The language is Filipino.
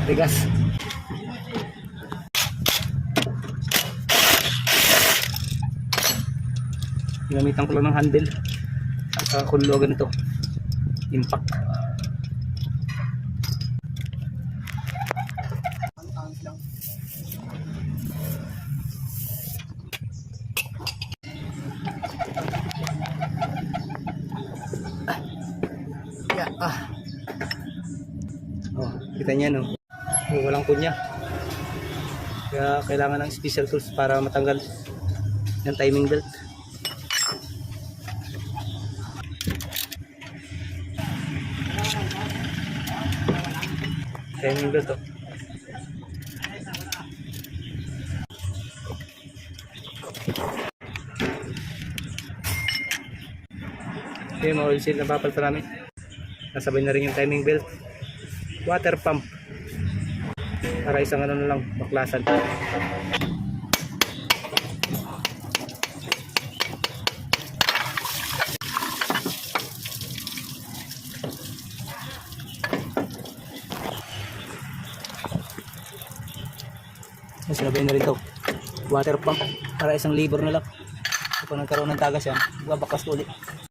Bigas. Ginamitan ko lang ng handle at saka kunlogan ito. Impact. Oh, kita niya no. Oh, walang kunya. Kaya kailangan ng special tools para matanggal yung timing belt. Timing belt to. Okay, mga oil seal na papalta namin. Nasabay na rin yung timing belt. Water pump. Para isang ano na lang, baklasan. Nasabay na rin ito. Water pump. Para isang libur na lang. Kapag nagkaroon ng tagas yan, babaklas ulit.